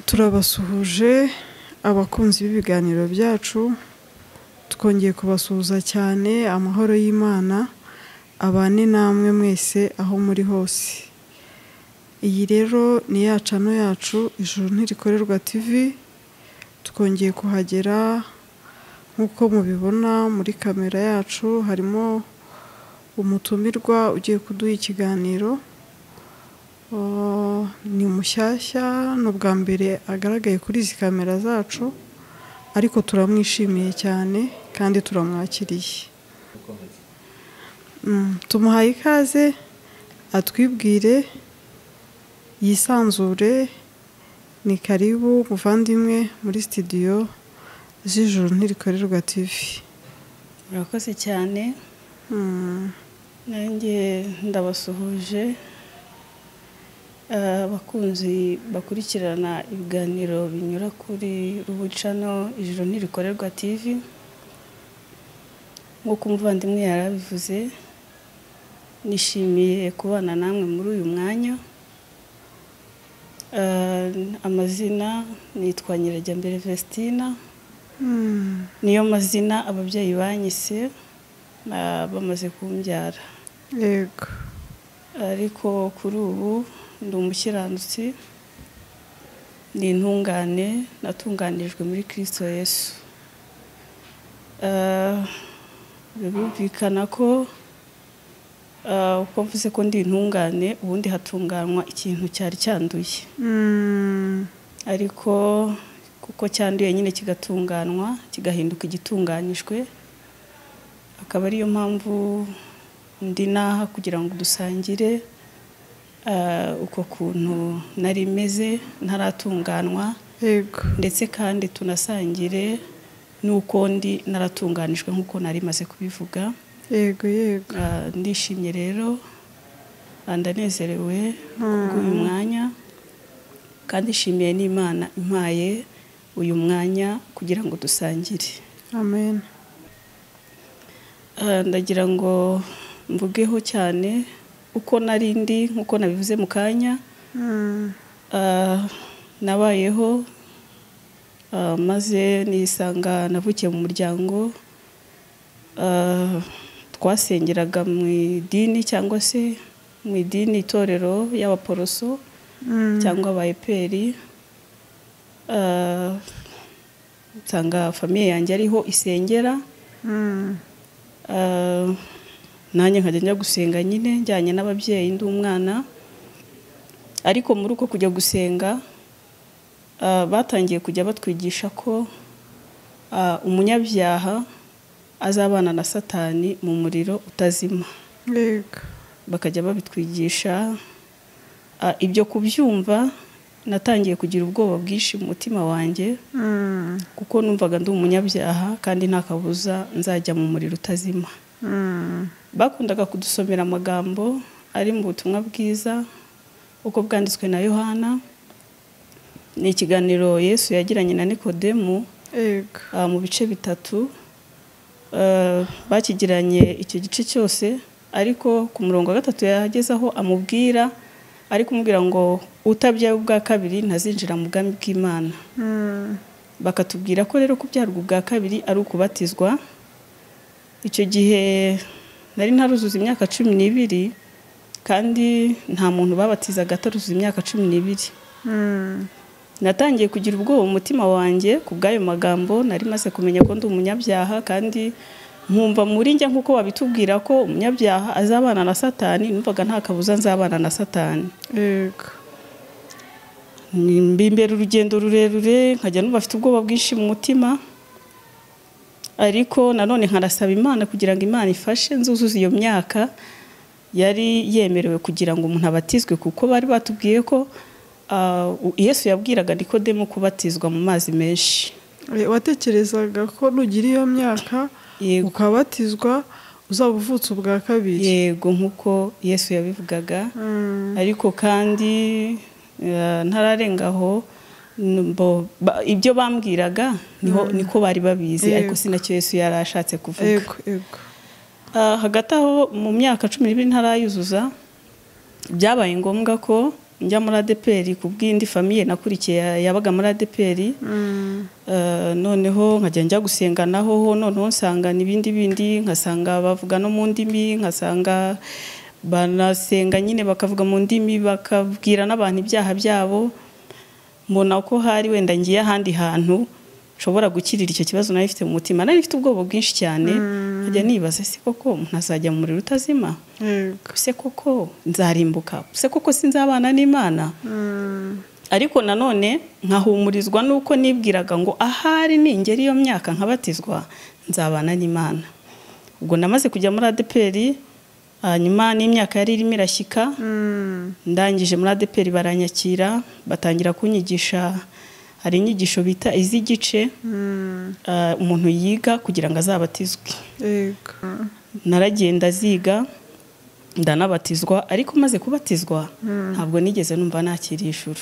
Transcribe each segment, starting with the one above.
turabasuhuje abakunzi b'ibiganiro byacu, twongeye kubasuhuza cyane. Amahoro y'Imana abane namwe mwese aho muri hose. Iyi rero ni ya channel yacu Ijuru Ntirikorerwa TV. Twongeye kuhagera nk'uko mubibona muri kamera yacu, harimo umutumirwa ugiye kuduha ikiganiro. Ni mushyashya, n'ubwa mbere agaragaye kuri izi kamera zacu, ariko turamwishimiye cyane kandi turamwakiriye. Tumuhaye ikaze atwibwire, yisanzure. Ni karibu muvandimwe muri studio z'Ijuru Ntirikorerwa TV. Murakoze cyane. Nanjye ndabasuhuje abakunzi bakurikirana ibiganiro binyura kuri channel Ijuru Ntirikorerwa TV. Nk'uko umuvandimwe yarabivuze, nishimiye kubana namwe muri uyu mwanya. Amazina nitwa Nyirajyambere Vestina. Niyo mazina ababyeyi banyise bamaze kumbyara. Yego. Ariko kuri ubu ndi umukiranutsi, ni intungane, natunganirijwe muri Kristo Yesu. Birumvikana ko uko mvuze ko ndi intungane, ubundi hatunganywa ikintu cyari cyanduye. Ariko kuko cyanduye nyine kigatunganwa, kigahinduka igitunganyijwe, akaba ariyo mpamvu ndi naha kugira ngo dusangire uko kuntu nari meze ntaratunganwa. Yego. Ndetse kandi tunasangire nuko ndi naratunganijwe nk'uko nari maze kubivuga. Yego, yego. Ndishimye rero, ndanezerewe kubw'uyu mwanya, kandi nshimiye n'Imana impaye uyu mwanya kugira ngo dusangire. Amen. Ndagira ngo mvugeho cyane uko narindi, nk'uko nabivuze mu kanya. Nabayeho maze nisanga navukiye mu muryango twasengeraga mu idini, cyangwa se mu idini itorero y'abaporoso cyangwa abayeperi. Nsanga famiye yanjye ariho isengera. Nanjye nkajya njya gusenga nyine njyanye n'ababyeyi ndi umwana. Ariko muri uko kujya gusenga batangiye kujya batwigisha ko umunyabyaha azabana na Satani mu muriro utazima. Yego. Bakajya babitwigisha. Ibyo kubyumva natangiye kugira ubwoba bwinshi mu mutima wanjye, kuko numvaga ndi umunyabyaha kandi nta kabuza nzajya mu muriro utazima. Bakundaga kudusomera amagambo ari mu butumwa bwiza uko bwanditswe na Yohana. Ni ikiganiro Yesu yagiranye na Nikodemu. Yego. Mu bice bitatu. Bakigiranye icyo gice cyose, ariko ku murongo wa 3 yagezaho amubwira, ari kumubwira ngo utabyaye ubwa kabiri ntazinjira mu bwami bw'Imana. Bakatubwira ko rero kubyarwa ubwa kabiri ari ukubatizwa. Icyo gihe nari ntaruzuza imyaka 12, kandi nta muntu babatizaga ataruzuza imyaka 12. Natangiye kugira ubwoba mu mutima wanjye ku bw'ayo magambo. Nari maze kumenya ko ndi umunyabyaha, kandi nkumva muri njye nk'uko babitubwira ko umunyabyaha azabana na Satani, numvaga nta kabuza nzabana na Satani. Yego. Mbimbera urugendo rurerure, nkajya numva afite ubwoba bwinshi mu mutima. Ariko nanone nkarasaba Imana kugira ngo Imana ifashe nzuzuza iyo myaka yari yemerewe kugira ngo umuntu abatizwe, kuko bari batubwiye ko Yesu yabwiraga Nikodemu kubatizwa mu mazi menshi. Watekerezaga ko nugira iyo myaka ukabatizwa uzaba uvutse ubwa kabiri? Yego, nk'uko Yesu yabivugaga. Ariko kandi ntararengaho, ibyo bambwiraga niko bari babizi, ariko sinacyo Yesu yarashatse kuvuga. Yego, yego. Hagati aho mu myaka 12 ntarayuzuza, byabaye ngombwa ko njya muri ADPR ku bw'indi famiye nakurikiye yabaga muri ADPR. Noneho nkajya njya gusenga naho noneho nsanga n'ibindi bindi, nkasanga bavuga no mu ndimi, nkasanga banasenga nyine bakavuga mu ndimi, bakabwira n'abantu ibyaha byabo. Mbona ko hari wenda ngiye ahandi hantu nshobora gukirira icyo kibazo nari mfite mu mutima. Nari mfite ubwoba bwinshi cyane, nkajya nibaza se koko ntazajya mu muriro utazima, se koko nzarimbuka, se koko sinzabana n'Imana. Ariko nanone nkahumurizwa nuko nibwiraga ngo ahari ningera iyo myaka nkabatizwa nzabana n'Imana. Ubwo namaze kujya muri ADPR, hanyuma n'imyaka yari irimo irashyika, ndangije muri ADPR baranyakira, batangira kunyigisha. Hari inyigisho bita iz'igice umuntu yiga kugira ngo azabatizwe. Naragenda ziga ndanabatizwa, ariko maze kubatizwa ntabwo nigeze numva nakiriye ijuru.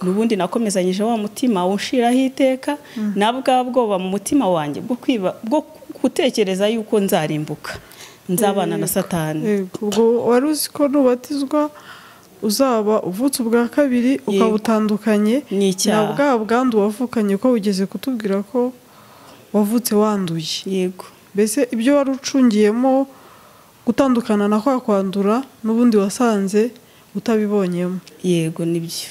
N'ubundi nakomezanyije wa mutima unshiraho iteka, na bwa bwoba mu mutima wanjye bwo gutekereza yuko nzarimbuka, nzabana na Satani. Ubwo wari uzi ko nubatizwa uzaba uvutse ubwa kabiri, ukabutandukanye na bwa bwandu wavukanye, ko ugeze kutubwira ko wavutse wanduye. Yego. Mbese ibyo wari ucungiyemo gutandukana na kwa kwandura n'ubundi wasanze utabibonyemo. Yego, nibyo.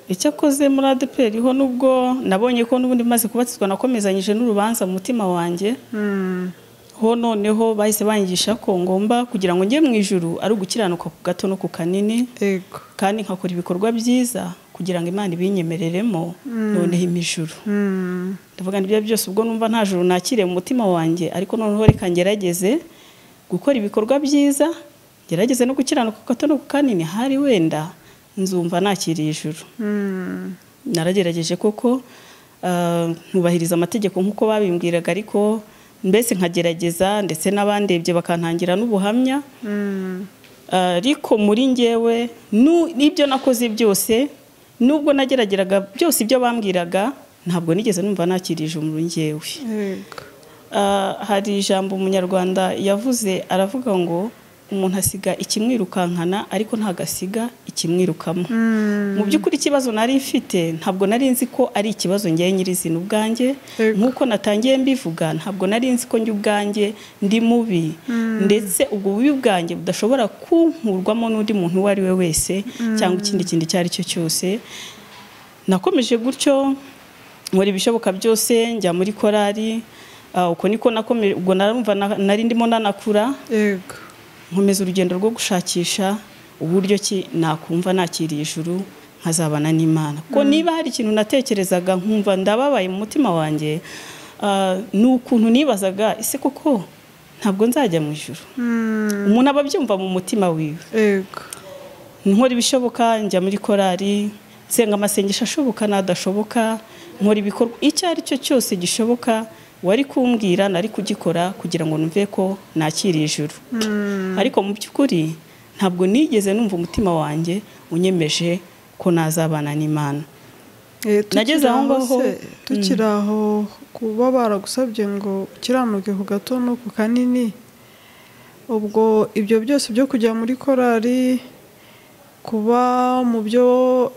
Icyakoze muri ADPR ho nubwo nabonye ko n'ubundi maze kubatizwa nakomezanyije n'urubanza mu mutima wanjye. Ho noneho bahise banyigisha ko ngomba kugira ngo njye mu ijuru ari ugukiranuka ku gato no ku kanini, kandi nkakora ibikorwa byiza kugira ngo Imana ibinyemereremo noneho imijuru. Ndavuga n'ibyo byose ubwo numva nta juru nakire mu mutima wanjye, ariko noneho reka ngerageze gukora ibikorwa byiza, ngerageze no gukiranuka ku gato no ku kanini, hari wenda nzumva nakiriye ijuru. Naragerageje koko ntubahiriza amategeko nk'uko babimbwiraga, ariko mbese nkagerageza, ndetse n'abandebye bakantangira n'ubuhamya. Ariko muri njyewe n'ibyo nakoze byose, nubwo nagerageraga byose ibyo bambwiraga, ntabwo nigeze numva nakirije muri njyewe. Hari ijambo umunyarwanda yavuze, aravuga ngo umuntu asiga ikimwirukankana ariko ntagasiga ikimwirukamo. Mu by'ukuri ikibazo nari mfite ntabwo nari nzi ko ari ikibazo ngiye nyirizina ubwanjye, nk'uko natangiye mbivuga, ntabwo nari nzi ko njye ubwanjye ndi mubi, ndetse ubwo bubi bwanjye budashobora kunkurwamo n'undi muntu uwo ari we wese cyangwa ikindi kintu icyo ari cyo cyose. Nakomeje gutyo nkora ibishoboka byose, njya muri korali, uko niko nakomeje. Ubwo nari ndimo nanakura, nkomeza urugendo rwo gushakisha uburyo ki nakumva nakiriye ijuru nkazabana n'Imana. Ko niba hari ikintu natekerezaga nkumva ndababaye mu mutima wanjye, n'ukuntu nibazaga ese koko ntabwo nzajya mu ijuru. Umuntu aba abyumva mu mutima wiwe. Nkora ibishoboka, njya muri korali, nsenga amasengesho ashoboka n'adashoboka, nkora ibikorwa icyo ari cyo cyose gishoboka wari kumbwira nari kugikora kugira ngo numve ko nakiriye ijuru. Ariko mu by'ukuri ntabwo nigeze numva umutima wanjye unyemeje ko nazabana n'Imana. Nageze aho ngaho, tukiri aho kuba baragusabye ngo ukiranuke ku gato no ku kanini, ubwo ibyo byose byo kujya muri korali, kuba mu byo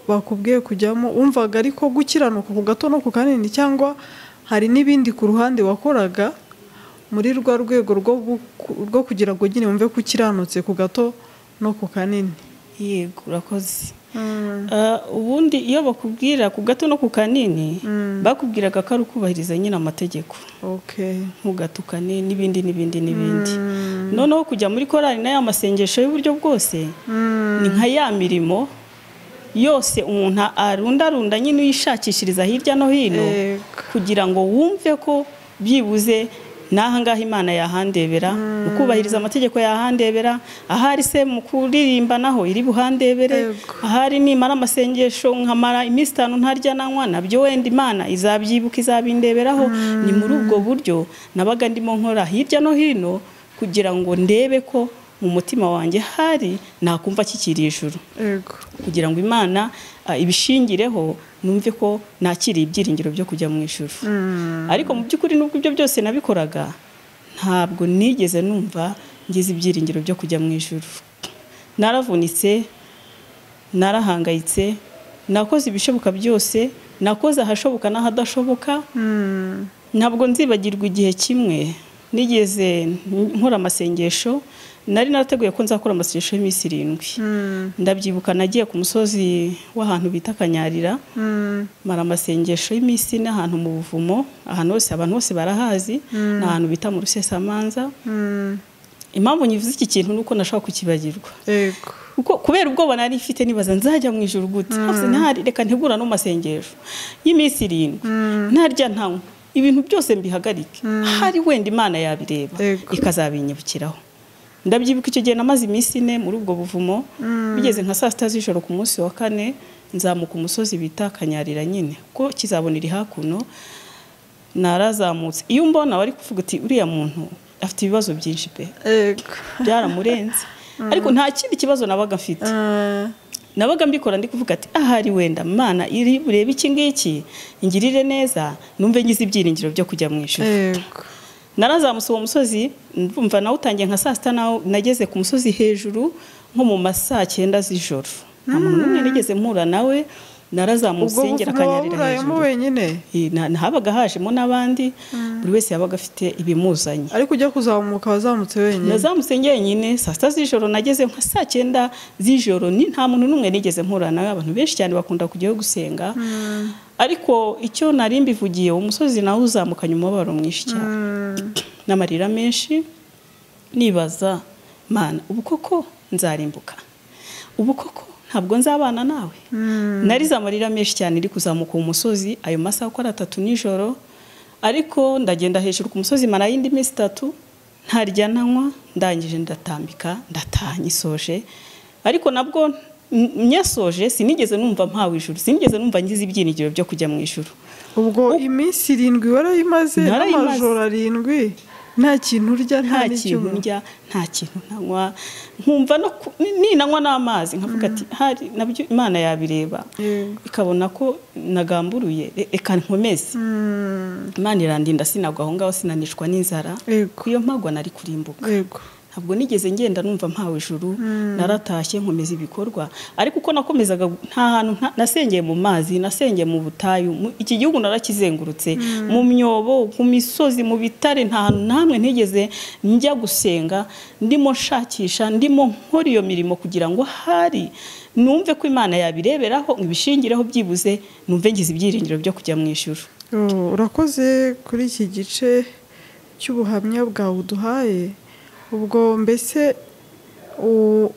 bakubwiye kujyamo, wumvaga ariko gukiranuka ku gato no ku kanini, cyangwa hari n'ibindi ku ruhande wakoraga muri rwa rwego rwo kugira ngo nyine wumve ko ukiranutse ku gato no ku kanini? Yego, urakoze. Ubundi iyo bakubwira ku gato no ku kanini, bakubwiraga ko ari ukubahiriza nyine amategeko, ntugatukane n'ibindi n'ibindi n'ibindi. Noneho kujya muri korali n'aya masengesho y'uburyo bwose, ni nka ya mirimo yose umuntu arundarunda nyine uyishakishiriza hirya no hino, kugira ngo wumve ko byibuze n'aha ngaha Imana yahandebera, ukubahiriza amategeko yahandebera, ahari se mu kuririmba naho iri buhandebere, ahari nimara amasengesho nkamara iminsi 5 ntarya nanywa, nabyo wenda Imana izabyibuka izabindeberaho. Ni muri ubwo buryo nabaga ndimo nkora hirya no hino kugira ngo ndebe ko mu mutima wanjye hari nakumva kikiriye ijuru, kugira ngo Imana ibishingireho numve ko nakiriye ibyiringiro byo kujya mu ijuru. Ariko mu by'ukuri nubwo ibyo byose nabikoraga, ntabwo nigeze numva ngize ibyiringiro byo kujya mu ijuru. Naravunitse, narahangayitse, nakoze ibishoboka byose, nakoze ahashoboka n'ahadashoboka. Ntabwo nzibagirwa igihe kimwe nigeze nkora amasengesho, nari narateguye ko nzakora amasengesho y'iminsi 7. Ndabyibuka nagiye ku musozi w'ahantu bita Kanyarira, mara amasengesho y'iminsi 4 ahantu mu buvumo, ahantu hose abantu bose barahazi, n'ahantu bita mu Rusesamanza. Impamvu nyivuze iki kintu nuko nashaka kukibagirwa. Yego. Kuko kubera ubwoba nari mfite nibaza nzajya mu ijuru gute. Ntari reka ntegura no masengesho y'iminsi 7. Ntarya ntanywa. Ibintu byose mbihagarike. Hari wenda Imana yabireba ikazabinyibukiraho. Ndabyibuka icyo gihe namaze iminsi 4 muri ubwo buvumo, bigeze nka 7 z'ijoro ku munsi wa 4 nzamuka umusozi bita Kanyarira nyine ko kizabonera hakuno. Narazamutse, iyo mbona wari kuvuga uti uriya muntu afite ibibazo byinshi pe. Byaramurenze. Ariko nta kindi kibazo nabaga mfite. Nabaga mbikora ndi kuvuga ati ahari wenda Mana iri burebe iki ngiki ingirire neza, numve ngize ibyiringiro byo kujya mu ijuru. Narazamutse uwo musozi, ndumva nawe utangiye nka 6 nawe nageze ku musozi hejuru nko mu masaa 9 z'ijoro. Nta muntu n'umwe nigeze mpura nawe. Narazamutse ngera Kanyarira hejuru. Habaga hajemo n'abandi, buri wese yabaga afite ibimuzanye. Ariko ujya kuzamuka wazamutse wenyine? Nazamutse njyenyine, saa 7 z'ijoro nageze nka saa 9 z'ijoro, nta muntu n'umwe nigeze mpura nawe. Abantu benshi cyane bakunda kujyayo gusenga. Ariko icyo nari mbivugiye, umusozi nawe uzamukanye umubabaro mwinshi cyane n'amarira menshi, nibaza Mana ubu koko nzarimbuka, ubu koko ntabwo nzabana nawe. Narize amarira menshi cyane iri kuzamuka umusozi ayo masaha ko 3 nijoro. Ariko ndagenda hejuru ku musozi mara yindi minsi 3 ntarya ntanywa, ndangije ndatambika ndataha nyisoje. Ariko nabwo nyasoje sinigeze numva mpawe ijuru, sinigeze numva ngize ibyinigiro byo kujya mu ijuru. Ubwo iminsi 7 warayimaze n'amajoro 7, nta kintu urya, nta kintu ndya, nta kintu ntanywa, nkumva no ninanywa n'amazi nkavuga ati hari nabyo Imana yabireba ikabona ko nagamburuye, reka nkomeze. Imana irandinda sinagwa aho ngaho, sinanishwa n'inzara, kuyo mpagwa nari kurimbuka. Ntabwo nigeze ngenda numva mpawe ijuru. Naratashye nkomeza ibikorwa, ariko uko nakomezaga nta hantu nasengeye mu mazi, nasengeye mu butayu. Iki gihugu narakizengurutse, mu myobo, ku misozi, mu bitare, nta hantu namwe ntigeze njya gusenga. Ndimo shakisha, ndimo nkora iyo mirimo kugira ngo hari numve ko Imana yabireberaho, ibishingireho byibuze numve ngize ibyiringiro byo kujya mu ijuru. Urakoze kuri iki gice cy'ubuhamya bwawe uduhaye. Ubwo mbese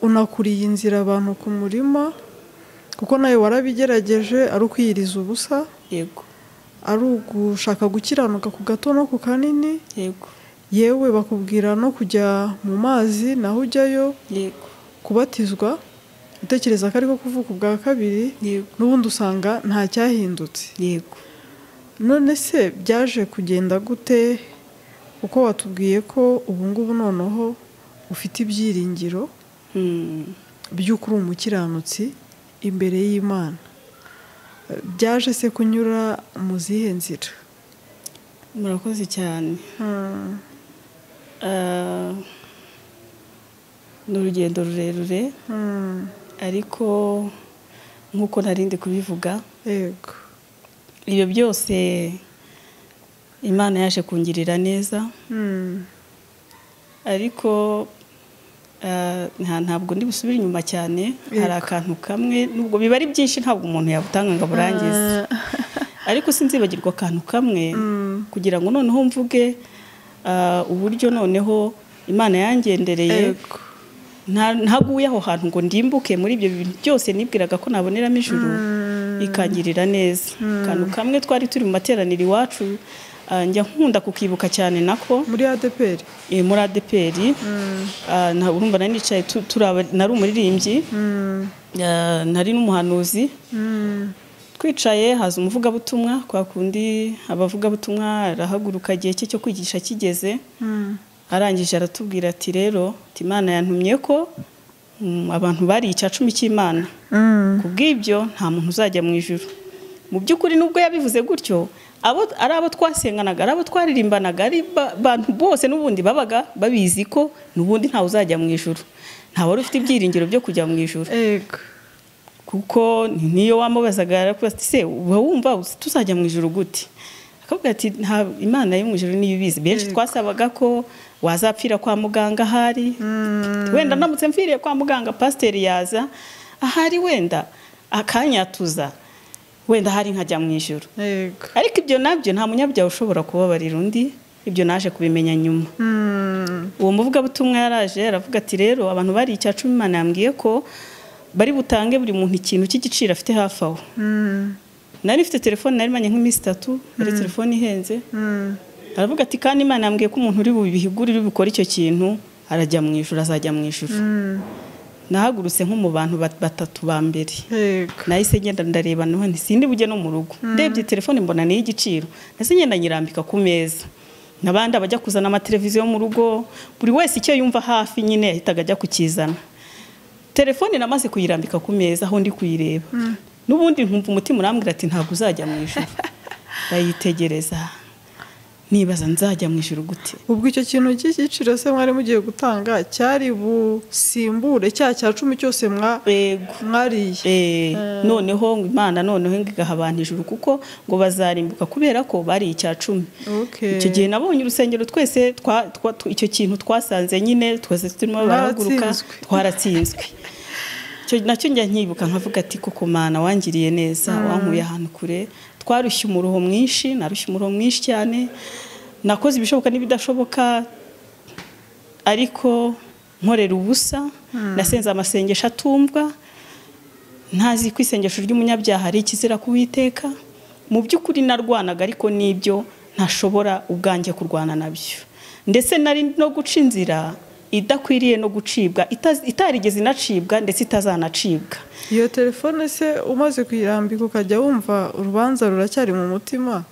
unakuriye inzira abantu ku murima, kuko nawe warabigerageje, ari ukwiyiriza ubusa, yego, ari ugushaka gukiranuka ku gato no ku kanini, yego, yewe bakubwira no kujya mu mazi naho ujyayo, yego, kubatizwa, utekereza ko ariko kuvuka ubwa kabiri, n'ubundi usanga nta cyahindutse. Yego. None se byaje kugenda gute? Uko watubwiye ko ubu ngubu noneho ufite ibyiringiro by'uko uri umukiranutsi imbere y'Imana, byaje se kunyura mu zihe nzira? Murakoze cyane. Ni urugendo rurerure, ariko nk'uko narindi kubivuga, yego, ibyo byose Imana yaje kungirira neza. Ariko ntabwo ndi busubire inyuma cyane. Hari akantu kamwe, nubwo biba ari byinshi ntabwo umuntu yabutanga ngo burangize, ariko sinzibagirwa akantu kamwe kugira ngo noneho mvuge uburyo noneho Imana yangendereye. Ntaguye aho hantu ngo ndimbuke muri ibyo bintu byose nibwiraga ko naboneramo ijuru, ikangirira neza. Akantu kamwe twari turi mu materaniro iwacu, njya nkunda kukibuka cyane nako muri ADPR. Muri ADPR urumva nari nicaye, nari umuririmbyi, nari n'umuhanuzi. Twicaye haza umuvugabutumwa, kwa kundi abavugabutumwa arahaguruka igihe cye cyo kwigisha kigeze. Arangije aratubwira ati rero Imana yantumye ko abantu bari 10 cy'Imana, kubw'ibyo nta muntu uzajya mu ijuru. Mu by'ukuri nubwo yabivuze gutyo, ari abo twasenganaga, ari abo twaririmbanaga, ari abantu bose n'ubundi babaga babizi ko n'ubundi ntawe uzajya mu ijuru, nta wari ufite ibyiringiro byo kujya mu ijuru. kuko niyo wamubazaga arakubaza ati se wumva tuzajya mu ijuru gute, akavuga ati nta Imana yo mu ijuru niyo ibizi. Benshi twasabaga ko wazapfira kwa muganga ahari, wenda namutse mfiriye kwa muganga pasiteri yaza ahari wenda akanyatuza, wenda hari nkajya mu ijuru. Ariko ibyo nabyo nta munyabyaha ushobora kubabarira undi, ibyo naje kubimenya nyuma. Uwo muvugabutumwa yaraje aravuga ati rero abantu bari icya 10 Imana yambwiye ko bari butange buri muntu ikintu cy'igiciro afite hafi aho. Nari mfite telefone nari manye nk'iminsi 3, ari telefone ihenze. Aravuga ati kandi Imana yambwiye ko umuntu uri bubihigurire bikora icyo kintu arajya mu ijuru, azajya mu ijuru. Nahagurutse nko mu bantu batatu ba mbere. Nahise ngenda ndareba none sindi bujye no mu rugo. Ndebye telefone mbona ni igiciro. Nase ngenda nyirambika ku meza. Nabandi abajya kuzana amateleviziyo mu rugo, buri wese icyo yumva hafi nyine yahitaga ajya kukizana. Telefone namaze kuyirambika ku meza aho ndi kuyireba. Nubundi nkumva umutima urambwira ati ntabwo uzajya mu ijuru. Bayitegereza. Nibaza nzajya mu ijuru gute. Ubwo icyo kintu cy'igiciro se mwari mugiye gutanga cyari busimbure cya 10 cyose mwariye. Noneho Imana noneho ngigaha abantu ijuru kuko ngo bazarimbuka kubera ko bari icya 10. Icyo gihe nabonye urusengero twese icyo kintu twasanze nyine twese turimo baraguruka twaratsinzwe. Cyo nacyo njya nkibuka nkavuga ati kuko Mana wangiriye neza, wankuye ahantu kure. Twarushye umuruho mwinshi, narushye umuruho mwinshi cyane, nakoze ibishoboka n'ibidashoboka, ariko nkorera ubusa. Nasenze amasengesho atumvwa, ntazi ko isengesho ry'umunyabyaha ari ikizira kuwiteka. Mu by'ukuri narwanaga ariko nibyo ntashobora ubwanjye kurwana nabyo, ndetse nari no guca inzira idakwiriye no gucibwa, itarigeze inacibwa ndetse itazanacibwa. Iyo telefone se umaze kuyirambika ukajya wumva urubanza ruracyari mu mutima,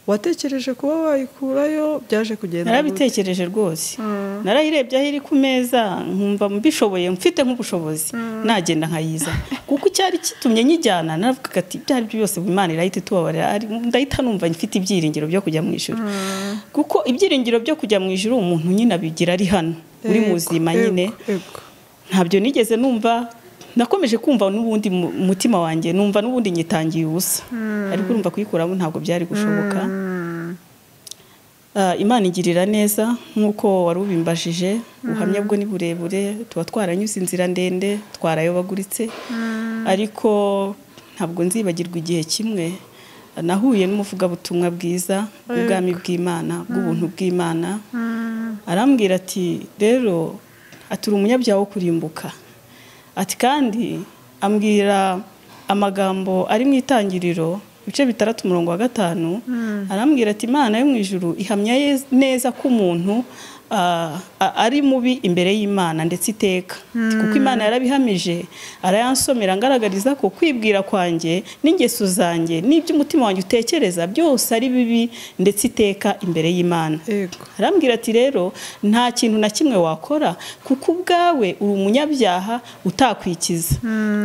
watekereje kuba wayikurayo? Byaje kugenda? Narabitekereje rwose. Narayirebye aho iri ku meza nkumva mbishoboye, mfite nk'ubushobozi nagenda nkayiza, kuko cyari kitumye nyijyana. Naravuga ati byari byose Imana irahita itubabarira, ndahita numva mfite ibyiringiro byo kujya mu ijuru. Kuko ibyiringiro byo kujya mu ijuru umuntu nyine abigira ari hano uri muzima nyine. Ntabyo nigeze numva, nakomeje kumva n'ubundi mutima wanjye numva n'ubundi nyitangiye ubusa, ariko urumva kuyikuramo ntabwo byari gushoboka. Imana igirira neza nkuko wari ubimbajije. Ubuhamya bwo ni burebure, tuba twaranyuze inzira ndende, twarayobaguritse, ariko ntabwo nzibagirwa igihe kimwe nahuye n'umuvugabutumwa bwiza bw'ubwami bw'Imana, bw'ubuntu bw'Imana. Arambwira ati rero aturi umunyabyaha wo kurimbuka. Ati kandi ambwira amagambo ari mu Itangiriro ibice 6:5. Arambwira ati Imana yo mu ijuru ihamya neza ko umuntu ari mubi imbere y'Imana ndetse iteka, kuko Imana yarabihamije, arayansomera ngaragariza ko kwibwira kwanjye n'ingeso zanjye n'ibyo umutima wanjye utekereza byose ari bibi ndetse iteka imbere y'Imana. Arambwira ati rero nta kintu na kimwe wakora kuko ubwawe uri umunyabyaha utakwikiza.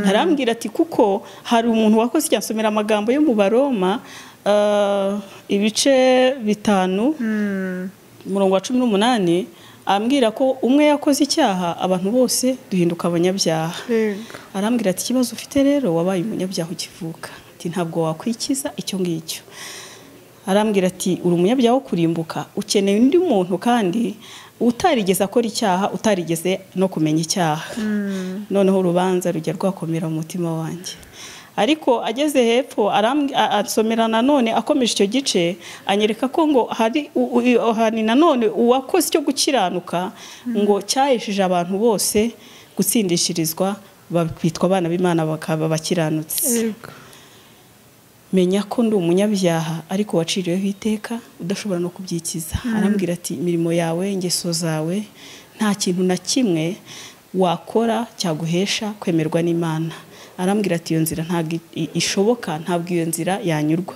Arambwira ati kuko hari umuntu wakoze cyansomera amagambo yo mu Baroma ibice 5 umurongo wa 18, ambwira ko umwe yakoze icyaha abantu bose duhinduka abanyabyaha. Arambwira ati ikibazo ufite rero wabaye umunyabyaha ukivuka, ati ntabwo wakwikiza icyo ngicyo. Arambwira ati uri umunyabyaha wo kurimbuka, ukeneye undi muntu kandi utarigeze akora icyaha, utarigeze no kumenya icyaha. Noneho urubanza rujya rwakomera mu mutima wanjye. Ariko ageze hepfo asomera nanone akomeje icyo gice, anyereka ko ngo hari nanone uwakoze icyo gukiranuka ngo cyahesheje abantu bose gutsindishirizwa bitwa abana b'Imana bakaba bakiranutse. Menya ko ndi umunyabyaha ariko waciriweho iteka udashobora no kubyikiza. Arambwira ati imirimo yawe, ingeso zawe, nta kintu na kimwe wakora cyaguhesha kwemerwa n'Imana. Arambwira ati iyo nzira ntabwo ishoboka, ntabwo iyo nzira yanyurwa.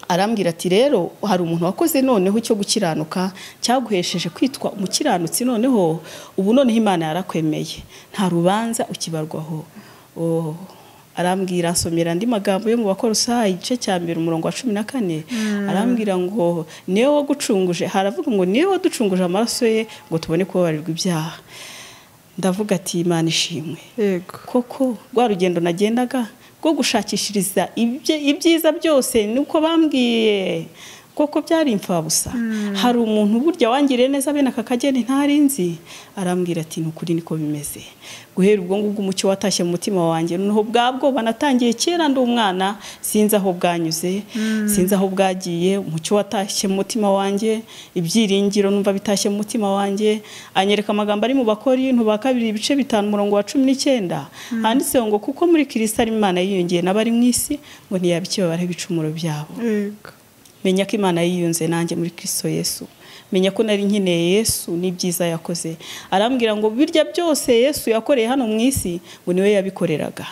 Arambwira ati rero hari umuntu wakoze noneho icyo gukiranuka cyaguhesheje kwitwa umukiranutsi, noneho ubu noneho Imana yarakwemeye, nta rubanza ukibarwaho. Arambwira asomera andi magambo yo mu Bakolosayi igice cya 2 umurongo wa 14. Arambwira ngo niwe wagucunguje, haravuga ngo niwe waducunguje amaraso ye ngo tubone kubabarirwa ibyaha. ndavuga ati Imana ishimwe. yego Koko rwa rugendo nagendaga rwo gushakishiriza ibyiza byose nuko bambwiye koko byari imfabusa. Hari umuntu burya wangiriye neza bene aka kageni ntarinzi, arambwira ati nukuri niko bimeze. Guhera ubwo ngubwo umucyo watashye mu mutima wanjye, noneho bwabwo banatangiye kera ndi umwana, sinzi aho bwanyuze, sinzi aho bwagiye. Umucyo watashye mu mutima wanjye, ibyiringiro numva bitashye mu mutima wanjye. Anyereka amagambo ari mu Bakorinto ba 2:5-19 handitse ngo kuko muri Kristo ari Imana yiyongeye n'abari mu isi ngo ntiyabikibabare ibicumuro byabo. yego Menya ko Imana yiyunze nanjye muri Kristo Yesu. Menya ko nari nkeneye Yesu n'ibyiza yakoze. Arambwira ngo birya byose Yesu yakoreye hano mu isi ngo niwe yabikoreraga.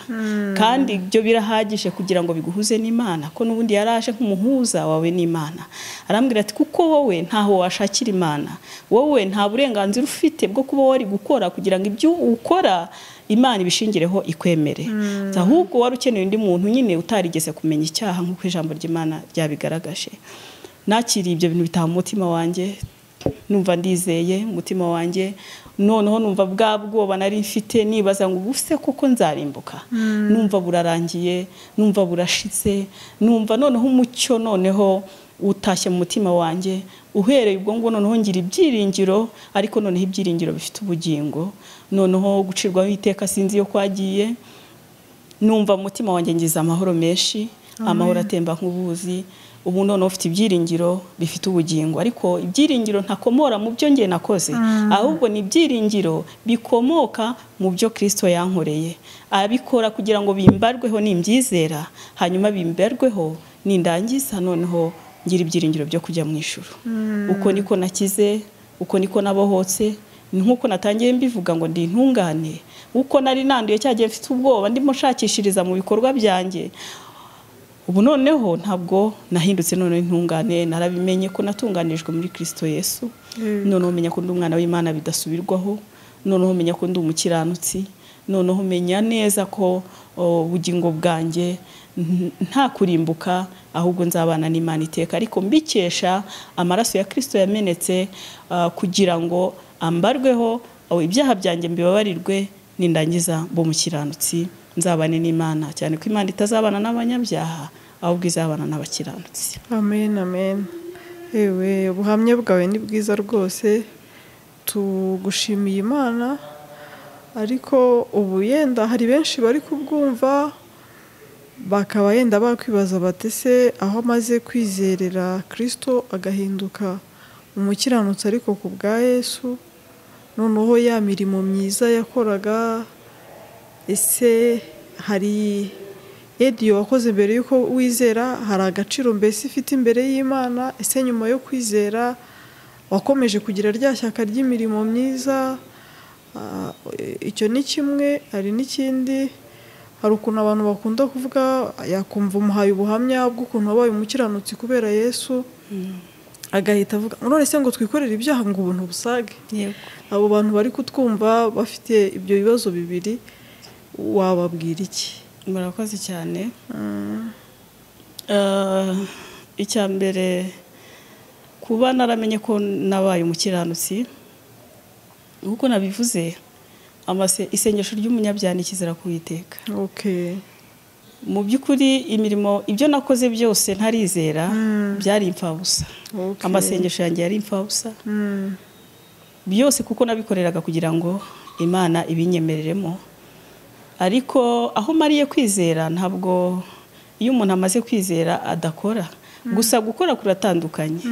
Kandi ibyo birahagije kugira ngo biguhuze n'Imana, ko n'ubundi yaraje nk'umuhuza wawe n'Imana. Arambwira ati kuko wowe ntaho washakira Imana, wowe nta burenganzira ufite bwo kuba wari gukora kugira ngo ibyo ukora Imana ibishingireho ikwemere. Ahubwo wari ukeneye undi muntu nyine utarigeze kumenya icyaha nk'uko ijambo ry'Imana ryabigaragaje. Nakiriye ibyo bintu bitaha mu mutima wanjye, numva ndizeye umutima wanjye. Noneho numva bwa bwoba nari mfite nibaza ngo ubuse kuko nzarimbuka. Numva burarangiye, numva burashitse, numva noneho umucyo noneho utashye mu mutima wanjye. Uhereye ubwo ngo noneho ngira ibyiringiro, ariko noneho ibyiringiro bifite ubugingo. Noneho gucirwaho iteka sinzi yo kwagiye. Numva mu mutima wanjye ngize amahoro menshi, amahoro atemba nk'ubuzi. Ubu noneho ufite ibyiringiro bifite ubugingo, ariko ibyiringiro ntakomora mu byo ngiye nakoze, ahubwo ni ibyiringiro bikomoka mu byo Kristo yankoreye. Abikora kugira ngo bimbarweho nimbyizera, hanyuma bimbarweho nindangiza noneho ngira ibyiringiro byo kujya mu ijuru. Uko niko nakize, uko niko nabohotse. Nkuko natangiye mbivuga ngo ndi intungane, uko nari nanduye cyagiye mfite ubwoba ndimo shakishiriza mu bikorwa byanjye. Ubu noneho ntabwo nahindutse noneho intungane, narabimenye ko natunganijwe muri Kristo Yesu. Noneho menya ko ndi umwana w'Imana bidasubirwaho. Noneho menya ko ndi umukiranutsi. Noneho menya neza ko ubugingo bwanjye nta kurimbuka, ahubwo nzabana n'Imana iteka, ariko mbikesha amaraso ya Kristo yamenetse kugira ngo ambarweho ibyaha byanjye mbibabarirwe, nindangiza bo mukiranutsi nzabane n'Imana, cyane ko Imana itazabana n'abanyabyaha ahubwo izabana n'abakiranutsi. amen amen. Ewe ubuhamya bwawe ni bwiza rwose, tugushimiye Imana. Ariko ubu yenda hari benshi bari kubwumva bakaba yenda bakwibaza batese aho amaze kwizerera Kristo agahinduka umukiranutsi ariko ku bwa Yesu, noneho ya mirimo myiza yakoraga, ese hari ediyo wakoze mbere yuko wizera, hari agaciro mbese ifite imbere y'Imana? Ese nyuma yo kwizera wakomeje kugira rya shyaka ry'imirimo myiza? Icyo ni kimwe. Hari n'ikindi, hari ukuntu abantu bakunda kuvuga, yakumva umuhaye ubuhamya bw'ukuntu wabaye umukiranutsi kubera Yesu, agahita avuga none se ngo twikorere ibyaha ngo ubuntu busage. Abo bantu bari kutwumva bafite ibyo bibazo bibiri, wababwira iki? Murakoze cyane. Icya mbere, kuba naramenye ko nabaye umukiranutsi, uko nabivuze, isengesho ry'umunyabyaha kizira kuwiteka. Mu by'ukuri imirimo ibyo nakoze byose ntarizera byari imfabusa. Amasengesho yanjye yari imfabusa byose, kuko nabikoreraga kugira ngo Imana ibinyemereremo. Ariko aho mariye kwizera, ntabwo iyo umuntu amaze kwizera adakora, gusa gukora kuratandukanye.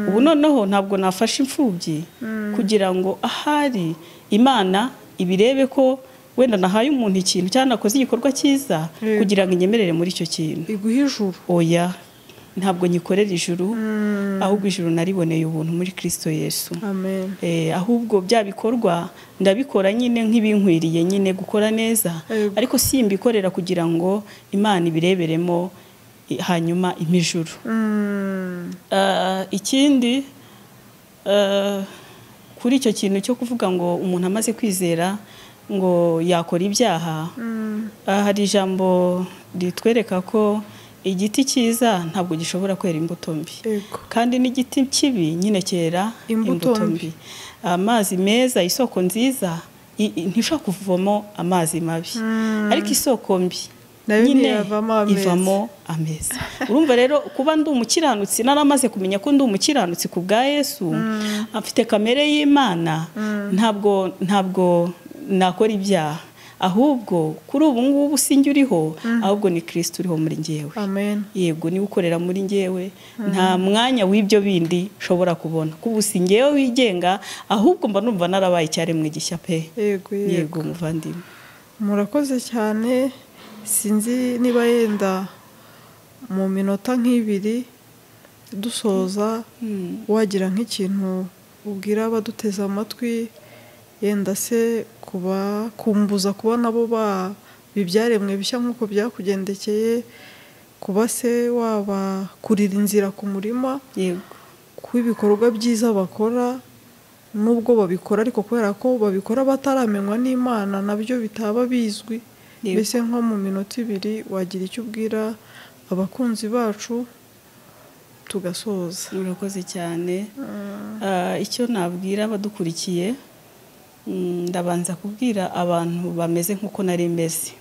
Ubu noneho ntabwo nafashe imfubyi kugira ngo ahari Imana ibirebe ko wenda nahaye umuntu ikintu cyangwa nakoze igikorwa cyiza kugira ngo inyemerere muri icyo kintu. Iguhe ijuru? Oya, ntabwo nyikorera ijuru, ahubwo ijuru nariboneye ubuntu muri Kristo Yesu. Amen. Ahubwo bya bikorwa ndabikora nyine nk'ibinkwiriye nyine gukora neza, ariko simbikorera kugira ngo Imana ibireberemo hanyuma imijuru. Ikindi, kuri icyo kintu cyo kuvuga ngo umuntu amaze kwizera ngo yakora ibyaha, hari ijambo ritwereka ko igiti cyiza ntabwo gishobora kwera imbuto mbi, kandi n'igiti kibi nyine cyera imbuto mbi. Amazi meza, isoko nziza ntishobora kuvamo amazi mabi, ariko isoko mbi nayo nyine ntiyavamo ivamo ameza. Urumva rero kuba ndi umukiranutsi, naramaze kumenya ko ndi umukiranutsi ku bwa Yesu, afite kamere y'Imana, ntabwo nakora ibyaha, ahubwo kuri ubu ngubu sinjye uriho, ahubwo ni Kristo uriho muri njyewe. Amen. Yego ni ukorera muri njyewe, nta mwanya w'ibyo bindi nshobora kubona, kubu sinjyewe wigenga, ahubwo mba numva narabaye icyaremwe gishya pe. Yego muvandimwe, murakoze cyane. Sinzi niba yenda mu minota nk'ibiri dusoza wagira nk'ikintu ubwira abaduteze amatwi, yenda se kumbuza kuba nabo bibyaremwe bishya nk'uko byakugendekeye, kuba se wabakurira inzira ku murima, yego, kw'ibikorwa byiza bakora nubwo babikora ariko kubera ko babikora bataramenywa n'Imana nabyo bitaba bizwi. Mbese nko mu minota ibiri wagira icyo ubwira abakunzi bacu tugasoza? murakoze cyane. Icyo nabwira abadukurikiye, ndabanza kubwira abantu bameze nk'uko nari meze,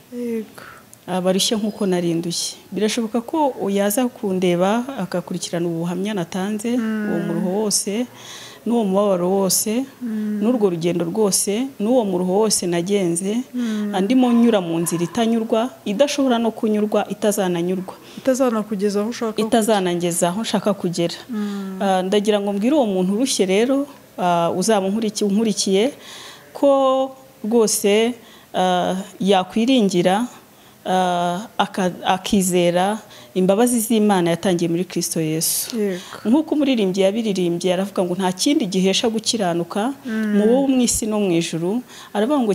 barushye nk'uko nari ndushye. Birashoboka ko yaza kundeba akakurikirana ubuhamya natanze, uwo muruho wose n'uwo mubabaro wose n'urwo rugendo rwose n'uwo muruho wose nagenze, andimo nyura mu nzira itanyurwa, idashobora no kunyurwa, itazananyurwa, itazanangeza aho nshaka kugera. Ndagira ngo mbwire uwo muntu urushye rero, uzaba unkurikiye, ko rwose yakwiringira akizera imbabazi z'Imana yatangiye muri Kristo Yesu. Nk'uko umuririmbyi yabiririmbye, aravuga ngo nta kindi gihesha gukiranuka mu bo mu isi no mu ijuru, aravuga ngo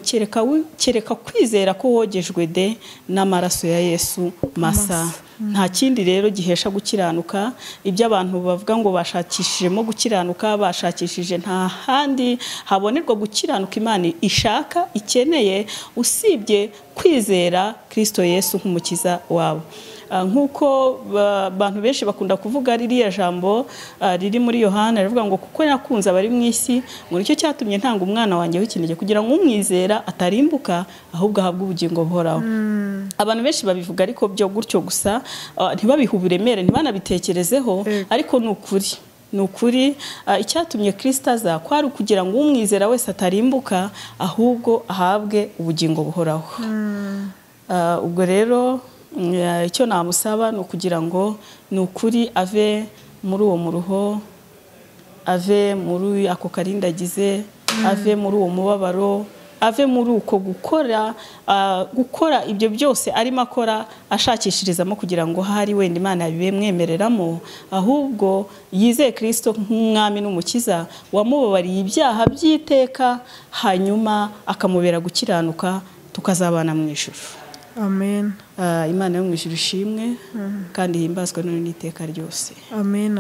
kereka kwizera ko wogejwe de n'amaraso ya Yesu masa. Nta kindi rero gihesha gukiranuka. Ibyo abantu bavuga ngo bashakishijemo gukiranuka, bashakishije nta handi habonerwa gukiranuka Imana ishaka ikeneye usibye kwizera Kristo Yesu nk'umukiza wabo. Nk'uko abantu benshi bakunda kuvuga ririya jambo riri muri Yohana, rivuga ngo kuko yakunze abari mu isi, ngo nicyo cyatumye ntanga umwana wanjye w'ikinege, kugira ngo umwizera atarimbuka ahubwo ahabwe ubugingo buhoraho. Abantu benshi babivuga ariko byo gutyo gusa, ntibabihe uburemere, ntibanabitekerezeho, ariko ni ukuri icyatumye Kristo aza kwari kugira ngo umwizera wese atarimbuka ahubwo ahabwe ubugingo buhoraho. Ubwo rero icyo namusaba ni ukugira ngo ni ukuri ave muri uwo muruho, ave muri ako karindagize, ave muri uwo mubabaro, ave muri uko gukora ibyo byose arimo akora ashakishirizamo kugira ngo hari wenda Imana yabimwemereramo, ahubwo yizeye Kristo nk'umwami n'umukiza wamubabariye ibyaha by'iteka, hanyuma akamubera gukiranuka, tukazabana mu ijuru. Amen. Imana yo mu ijuru ishimwe kandi himbazwe none n'iteka ryose. Amen.